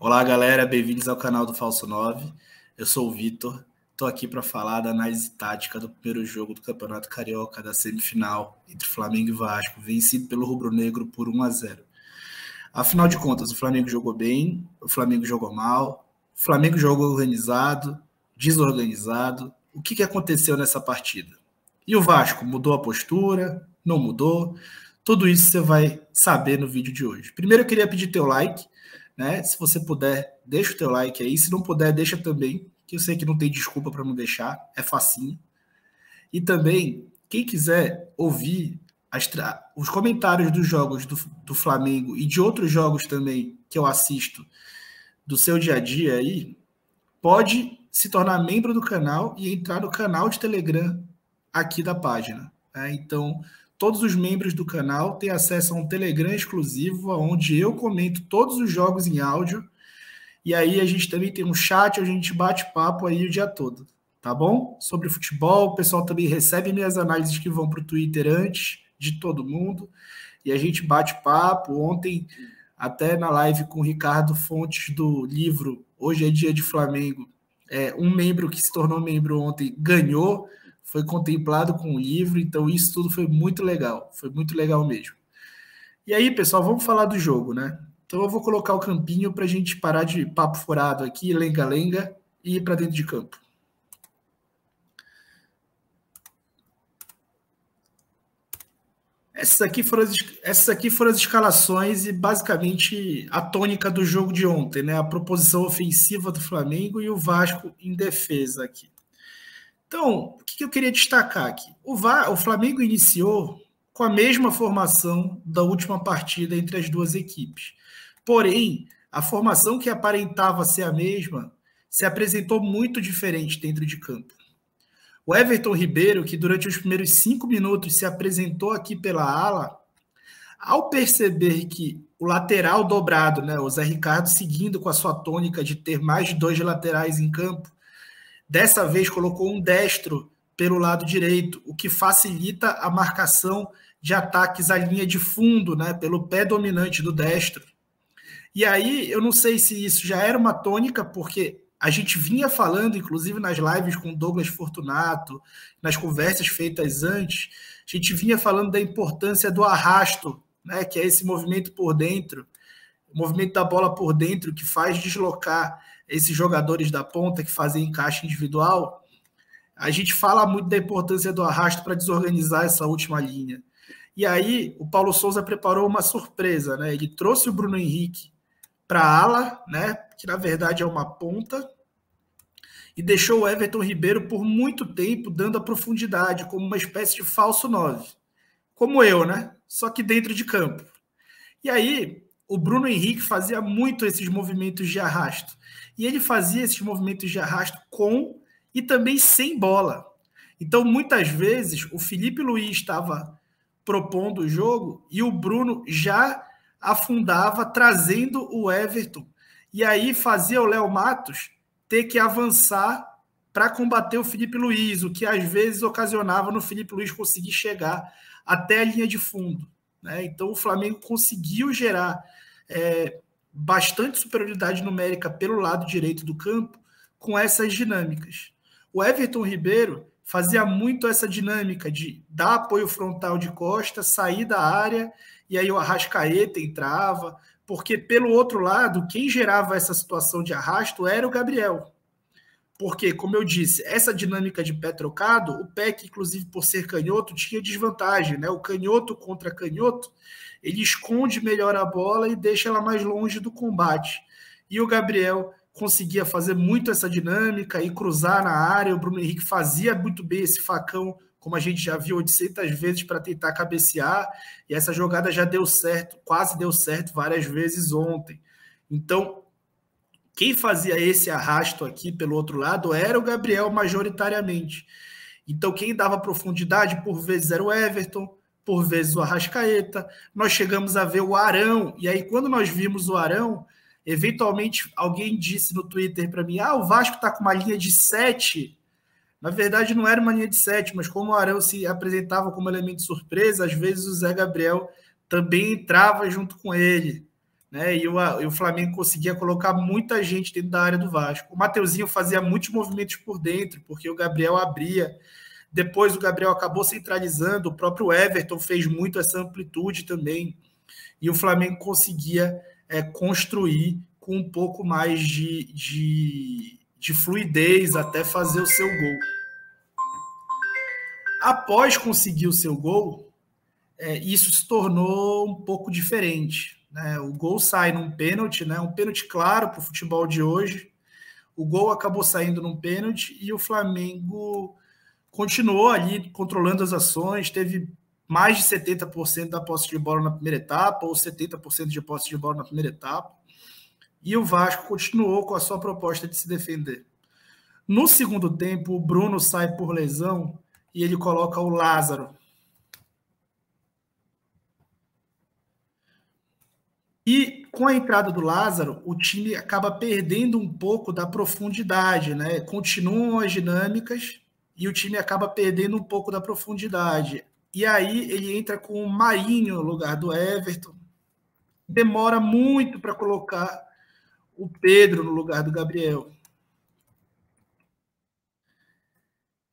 Olá, galera, bem-vindos ao canal do Falso 9. Eu sou o Vitor, estou aqui para falar da análise tática do primeiro jogo do Campeonato Carioca, da semifinal entre Flamengo e Vasco, vencido pelo rubro-negro por 1-0. Afinal de contas, o Flamengo jogou bem, o Flamengo jogou mal, o Flamengo jogou organizado, desorganizado. O que aconteceu nessa partida? E o Vasco mudou a postura? Não mudou? Tudo isso você vai saber no vídeo de hoje. Primeiro eu queria pedir teu like, né? Se você puder, deixa o teu like aí. Se não puder, deixa também, que eu sei que não tem desculpa para não deixar, é facinho. E também, quem quiser ouvir os comentários dos jogos do Flamengo e de outros jogos também que eu assisto do seu dia a dia aí, pode se tornar membro do canal e entrar no canal de Telegram aqui da página. Né? Então, todos os membros do canal têm acesso a um Telegram exclusivo, onde eu comento todos os jogos em áudio. E aí a gente também tem um chat, onde a gente bate papo aí o dia todo. Tá bom? Sobre futebol, o pessoal também recebe minhas análises que vão para o Twitter antes de todo mundo. E a gente bate papo. Ontem, até na live com o Ricardo Fontes do livro Hoje é Dia de Flamengo, um membro que se tornou membro ontem ganhou, foi contemplado com o livro, então isso tudo foi muito legal mesmo. E aí, pessoal, vamos falar do jogo, né? Então eu vou colocar o campinho para a gente parar de papo furado aqui, lenga-lenga, e ir para dentro de campo. Essas aqui foram as escalações e basicamente a tônica do jogo de ontem, né? A proposição ofensiva do Flamengo e o Vasco em defesa aqui. Então, o que eu queria destacar aqui? O Flamengo iniciou com a mesma formação da última partida entre as duas equipes. Porém, a formação que aparentava ser a mesma se apresentou muito diferente dentro de campo. O Everton Ribeiro, que durante os primeiros 5 minutos se apresentou aqui pela ala, ao perceber que o lateral dobrado, né, o Zé Ricardo seguindo com a sua tônica de ter mais de 2 laterais em campo, dessa vez colocou um destro pelo lado direito, o que facilita a marcação de ataques à linha de fundo, né, pelo pé dominante do destro. E aí, eu não sei se isso já era uma tônica, porque a gente vinha falando, inclusive nas lives com o Douglas Fortunato, nas conversas feitas antes, a gente vinha falando da importância do arrasto, né, que é esse movimento por dentro, o movimento da bola por dentro, que faz deslocar esses jogadores da ponta que fazem encaixe individual. A gente fala muito da importância do arrasto para desorganizar essa última linha. E aí, o Paulo Souza preparou uma surpresa, né? Ele trouxe o Bruno Henrique para a ala, né? Que na verdade é uma ponta, e deixou o Everton Ribeiro por muito tempo dando a profundidade, como uma espécie de falso 9. Como eu, né? Só que dentro de campo. E aí, o Bruno Henrique fazia muito esses movimentos de arrasto. E ele fazia esses movimentos de arrasto com e também sem bola. Então, muitas vezes, o Felipe Luiz estava propondo o jogo e o Bruno já afundava, trazendo o Everton. E aí fazia o Léo Matos ter que avançar para combater o Felipe Luiz, o que às vezes ocasionava no Felipe Luiz conseguir chegar até a linha de fundo. Né? Então o Flamengo conseguiu gerar bastante superioridade numérica pelo lado direito do campo com essas dinâmicas. O Everton Ribeiro fazia muito essa dinâmica de dar apoio frontal de costa, sair da área, e aí o Arrascaeta entrava, porque pelo outro lado, quem gerava essa situação de arrasto era o Gabriel. Porque, como eu disse, essa dinâmica de pé trocado, o pé que, inclusive, por ser canhoto, tinha desvantagem, né? O canhoto contra canhoto, ele esconde melhor a bola e deixa ela mais longe do combate. E o Gabriel conseguia fazer muito essa dinâmica e cruzar na área. O Bruno Henrique fazia muito bem esse facão, como a gente já viu 800 vezes para tentar cabecear, e essa jogada já deu certo, quase deu certo várias vezes ontem. Então, quem fazia esse arrasto aqui pelo outro lado era o Gabriel majoritariamente. Então, quem dava profundidade por vezes era o Everton, por vezes o Arrascaeta. Nós chegamos a ver o Arão, e aí quando nós vimos o Arão, eventualmente alguém disse no Twitter para mim, o Vasco está com uma linha de 7. Na verdade, não era uma linha de 7, mas como o Arão se apresentava como elemento de surpresa, às vezes o Zé Gabriel também entrava junto com ele. né? E o Flamengo conseguia colocar muita gente dentro da área do Vasco. O Mateuzinho fazia muitos movimentos por dentro, porque o Gabriel abria. Depois o Gabriel acabou centralizando, o próprio Everton fez muito essa amplitude também. E o Flamengo conseguia construir com um pouco mais de fluidez até fazer o seu gol. Após conseguir o seu gol, isso se tornou um pouco diferente, né? O gol sai num pênalti, né? Um pênalti claro para o futebol de hoje. O gol acabou saindo num pênalti e o Flamengo continuou ali controlando as ações, teve mais de 70% da posse de bola na primeira etapa, ou 70% de posse de bola na primeira etapa, e o Vasco continuou com a sua proposta de se defender. No segundo tempo, o Bruno sai por lesão e ele coloca o Lázaro. E com a entrada do Lázaro, o time acaba perdendo um pouco da profundidade, né? Continuam as dinâmicas e o time acaba perdendo um pouco da profundidade. E aí ele entra com o Marinho no lugar do Everton. Demora muito para colocar o Pedro no lugar do Gabriel.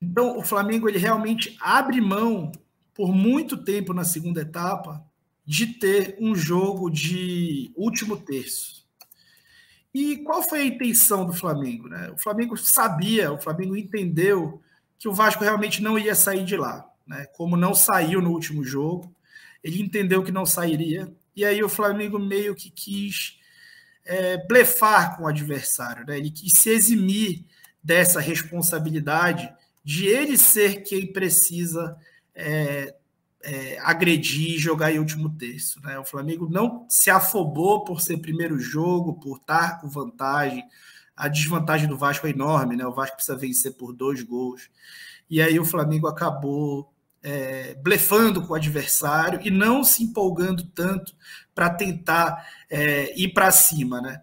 Então, o Flamengo ele realmente abre mão, por muito tempo na segunda etapa, de ter um jogo de último terço. E qual foi a intenção do Flamengo, né? O Flamengo sabia, o Flamengo entendeu que o Vasco realmente não ia sair de lá, né? Como não saiu no último jogo, ele entendeu que não sairia, e aí o Flamengo meio que quis blefar com o adversário, né? Ele quis se eximir dessa responsabilidade de ele ser quem precisa agredir e jogar em último terço, né? O Flamengo não se afobou por ser primeiro jogo, por estar com vantagem. A desvantagem do Vasco é enorme, né? O Vasco precisa vencer por 2 gols. E aí o Flamengo acabou blefando com o adversário e não se empolgando tanto para tentar ir para cima, né?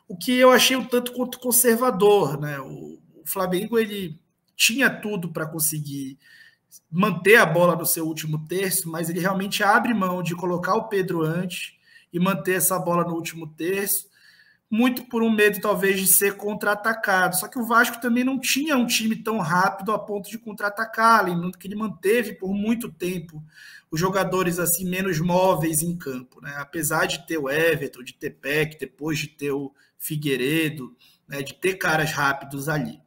O que eu achei um tanto quanto conservador, né? O Flamengo ele tinha tudo para conseguir manter a bola no seu último terço, mas ele realmente abre mão de colocar o Pedro antes e manter essa bola no último terço, muito por um medo talvez de ser contra-atacado. Só que o Vasco também não tinha um time tão rápido a ponto de contra-atacar, lembrando que ele manteve por muito tempo os jogadores assim menos móveis em campo, né? Apesar de ter o Everton, de ter Peck, depois de ter o Figueiredo, né? De ter caras rápidos ali.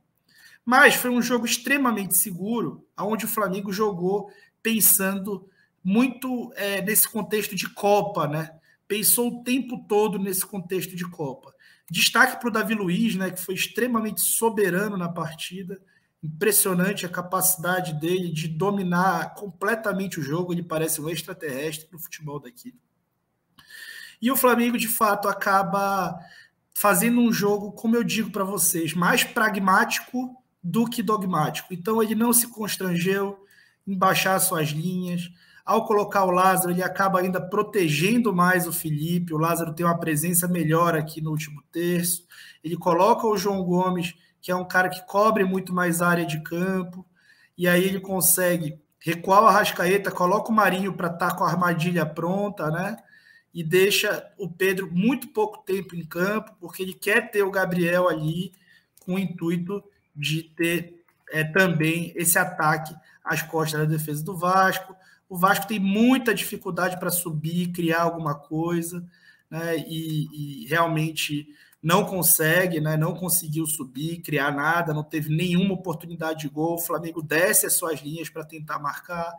Mas foi um jogo extremamente seguro, onde o Flamengo jogou pensando muito nesse contexto de Copa, né? Pensou o tempo todo nesse contexto de Copa. Destaque para o Davi Luiz, né, que foi extremamente soberano na partida. Impressionante a capacidade dele de dominar completamente o jogo. Ele parece um extraterrestre no futebol daqui. E o Flamengo, de fato, acaba fazendo um jogo, como eu digo para vocês, mais pragmático do que dogmático. Então ele não se constrangeu em baixar suas linhas. Ao colocar o Lázaro, ele acaba ainda protegendo mais o Felipe. O Lázaro tem uma presença melhor aqui no último terço. Ele coloca o João Gomes, que é um cara que cobre muito mais área de campo, e aí ele consegue recuar o Arrascaeta, coloca o Marinho para estar com a armadilha pronta, né? E deixa o Pedro muito pouco tempo em campo, porque ele quer ter o Gabriel ali com o intuito de ter também esse ataque às costas da defesa do Vasco. O Vasco tem muita dificuldade para subir, criar alguma coisa, né? E realmente não consegue, né? Não conseguiu subir, criar nada, não teve nenhuma oportunidade de gol. O Flamengo desce as suas linhas para tentar marcar,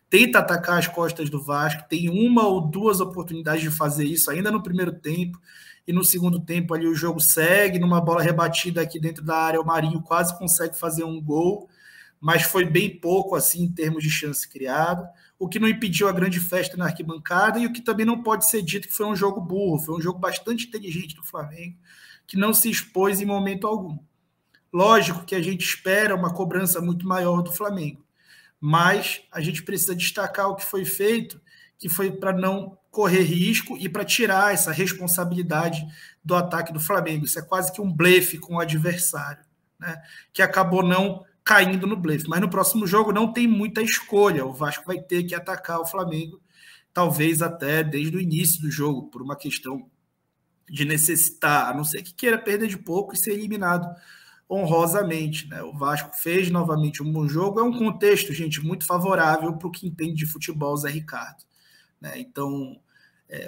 tenta atacar as costas do Vasco, tem 1 ou 2 oportunidades de fazer isso ainda no primeiro tempo, e no segundo tempo ali o jogo segue, numa bola rebatida aqui dentro da área, o Marinho quase consegue fazer um gol, mas foi bem pouco assim em termos de chance criada, o que não impediu a grande festa na arquibancada, e o que também não pode ser dito que foi um jogo burro, foi um jogo bastante inteligente do Flamengo, que não se expôs em momento algum. Lógico que a gente espera uma cobrança muito maior do Flamengo, mas a gente precisa destacar o que foi feito, que foi para não correr risco e para tirar essa responsabilidade do ataque do Flamengo. Isso é quase que um blefe com o adversário, né? Que acabou não caindo no blefe. Mas no próximo jogo não tem muita escolha. O Vasco vai ter que atacar o Flamengo, talvez até desde o início do jogo, por uma questão de necessitar, a não ser que queira perder de pouco e ser eliminado honrosamente, né? O Vasco fez novamente um bom jogo, é um contexto, gente, muito favorável para o que entende de futebol, Zé Ricardo, né? Então,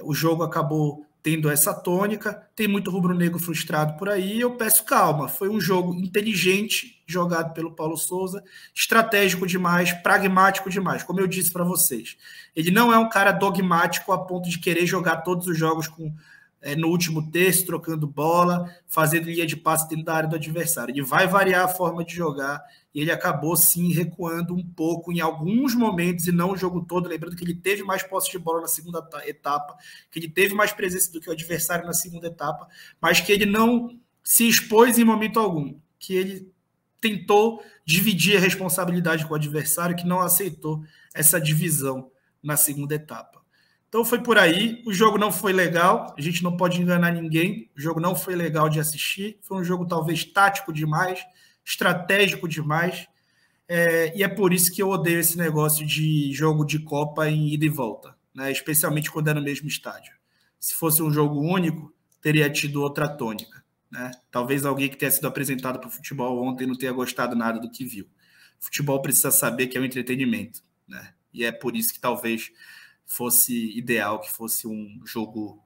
o jogo acabou tendo essa tônica, tem muito rubro-negro frustrado por aí, eu peço calma, foi um jogo inteligente, jogado pelo Paulo Souza, estratégico demais, pragmático demais, como eu disse para vocês. Ele não é um cara dogmático a ponto de querer jogar todos os jogos no último terço, trocando bola, fazendo linha de passe dentro da área do adversário. Ele vai variar a forma de jogar e ele acabou, sim, recuando um pouco em alguns momentos e não o jogo todo. Lembrando que ele teve mais posse de bola na segunda etapa, que ele teve mais presença do que o adversário na segunda etapa, mas que ele não se expôs em momento algum, que ele tentou dividir a responsabilidade com o adversário, que não aceitou essa divisão na segunda etapa. Então foi por aí, o jogo não foi legal, a gente não pode enganar ninguém, o jogo não foi legal de assistir, foi um jogo talvez tático demais, estratégico demais, e é por isso que eu odeio esse negócio de jogo de Copa em ida e volta, né? Especialmente quando é no mesmo estádio. Se fosse um jogo único, teria tido outra tônica, né? Talvez alguém que tenha sido apresentado para o futebol ontem não tenha gostado nada do que viu. O futebol precisa saber que é um entretenimento, né? E é por isso que talvez fosse ideal que fosse um jogo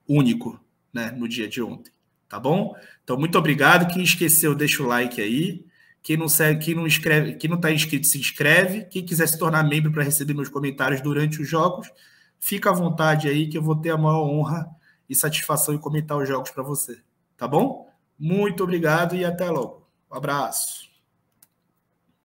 único, né, no dia de ontem, tá bom? Então, muito obrigado. Quem esqueceu, deixa o like aí. Quem não segue, quem não inscreve, quem não está inscrito, se inscreve. Quem quiser se tornar membro para receber meus comentários durante os jogos, fica à vontade aí, que eu vou ter a maior honra e satisfação em comentar os jogos para você, tá bom? Muito obrigado e até logo. Um abraço.